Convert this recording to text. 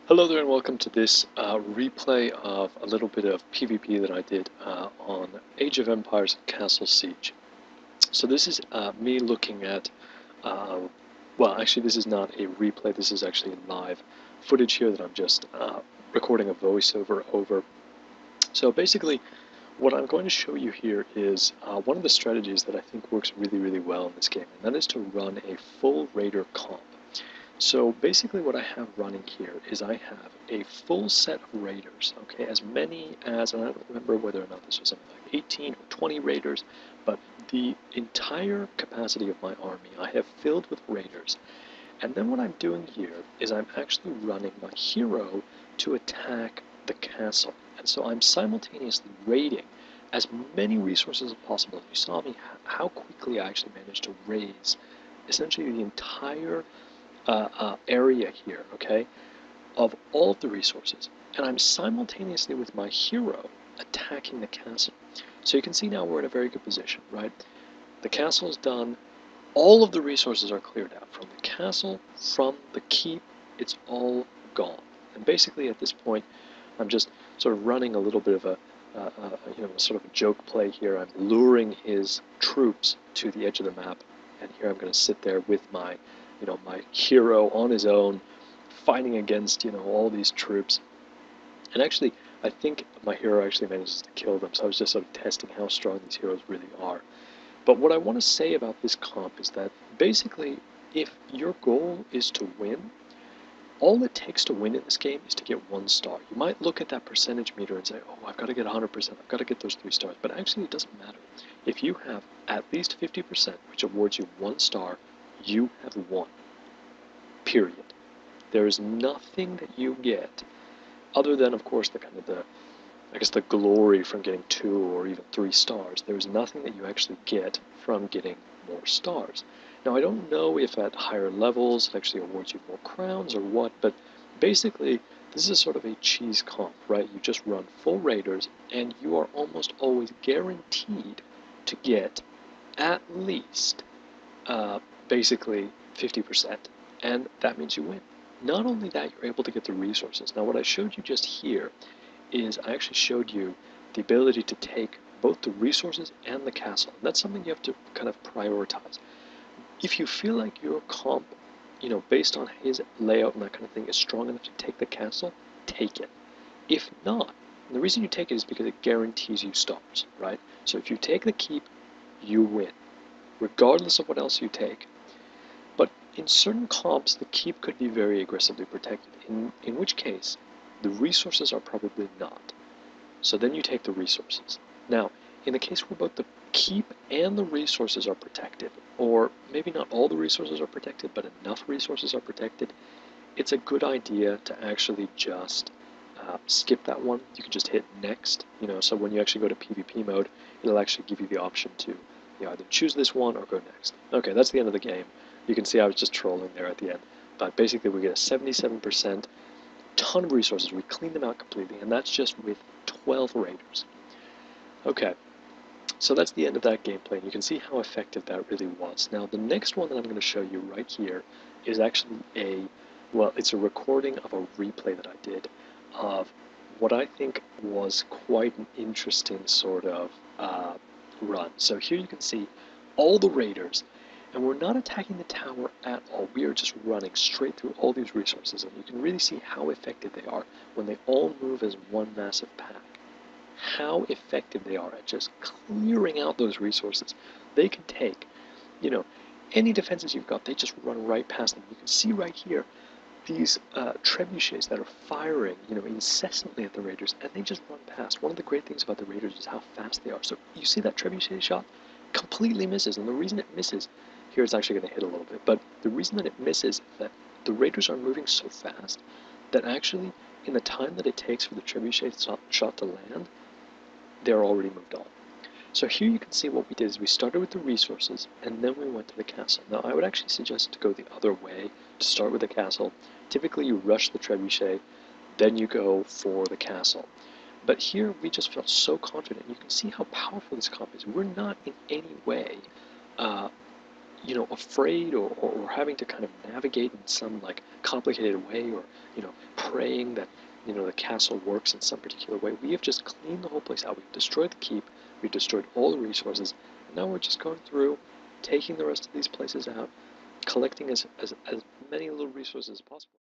Hello there and welcome to this replay of a little bit of PvP that I did on Age of Empires Castle Siege. So this is me looking at, well actually this is not a replay, this is actually live footage here that I'm just recording a voiceover over. So basically what I'm going to show you here is one of the strategies that I think works really well in this game, and that is to run a full Raider comp. So basically what I have running here is I have a full set of raiders, okay, as many as, and I don't remember whether or not this was something like 18 or 20 raiders, but the entire capacity of my army I have filled with raiders. And then what I'm doing here is I'm actually running my hero to attack the castle. And so I'm simultaneously raiding as many resources as possible. You saw me how quickly I actually managed to raise essentially the entire area here, okay, of all of the resources, and I'm simultaneously with my hero attacking the castle. So you can see now we're in a very good position, right? The castle is done, all of the resources are cleared out from the castle, from the keep, it's all gone. And basically at this point, I'm just sort of running a little bit of a sort of a joke play here. I'm luring his troops to the edge of the map, and here I'm going to sit there with my my hero on his own, fighting against, all these troops. And actually, I think my hero actually manages to kill them, so I was just sort of testing how strong these heroes really are. But what I want to say about this comp is that basically, if your goal is to win, all it takes to win in this game is to get 1 star. You might look at that percentage meter and say, oh, I've got to get 100%, I've got to get those 3 stars. But actually, it doesn't matter. If you have at least 50%, which awards you 1 star, you have won. Period. There is nothing that you get other than, of course, the glory from getting 2 or even 3 stars. There is nothing that you actually get from getting more stars. Now, I don't know if at higher levels it actually awards you more crowns or what, but basically, this is sort of a cheese comp, right? You just run full raiders, and you are almost always guaranteed to get at least, basically, 50%, and that means you win. Not only that, you're able to get the resources. Now, what I showed you just here is I actually showed you the ability to take both the resources and the castle. And that's something you have to kind of prioritize. If you feel like your comp, based on his layout and that kind of thing, is strong enough to take the castle, take it. If not, the reason you take it is because it guarantees you stars, right? So if you take the keep, you win, regardless of what else you take. But in certain comps, the keep could be very aggressively protected, in which case, the resources are probably not. So then you take the resources. Now, in the case where both the keep and the resources are protected, or maybe not all the resources are protected, but enough resources are protected, it's a good idea to actually just skip that one. You can just hit next, so when you actually go to PvP mode, it'll actually give you the option to either choose this one or go next. Okay, that's the end of the game. You can see I was just trolling there at the end. But basically we get a 77% ton of resources. We clean them out completely, and that's just with 12 raiders. Okay, so that's the end of that gameplay, and you can see how effective that really was. Now, the next one that I'm going to show you right here is actually it's a recording of a replay that I did of what I think was quite an interesting sort of run. So here you can see all the raiders, and we're not attacking the tower at all. We are just running straight through all these resources, and you can really see how effective they are when they all move as one massive pack. How effective they are at just clearing out those resources. They can take, any defenses you've got, they just run right past them. You can see right here, these trebuchets that are firing, incessantly at the raiders, and they just run past. One of the great things about the raiders is how fast they are. So you see that trebuchet shot? Completely misses, and the reason it misses, here it's actually going to hit a little bit, but the reason that it misses is that the raiders are moving so fast that actually, in the time that it takes for the trebuchet shot to land, they're already moved on. So here you can see what we did is we started with the resources, and then we went to the castle. Now, I would actually suggest to go the other way, to start with the castle. Typically, you rush the trebuchet, then you go for the castle. But here, we just felt so confident. You can see how powerful this comp is. We're not in any way, afraid or having to kind of navigate in some, like, complicated way or, praying that, the castle works in some particular way. We have just cleaned the whole place out. We've destroyed the keep. We've destroyed all the resources. And now we're just going through, taking the rest of these places out, collecting as many little resources as possible.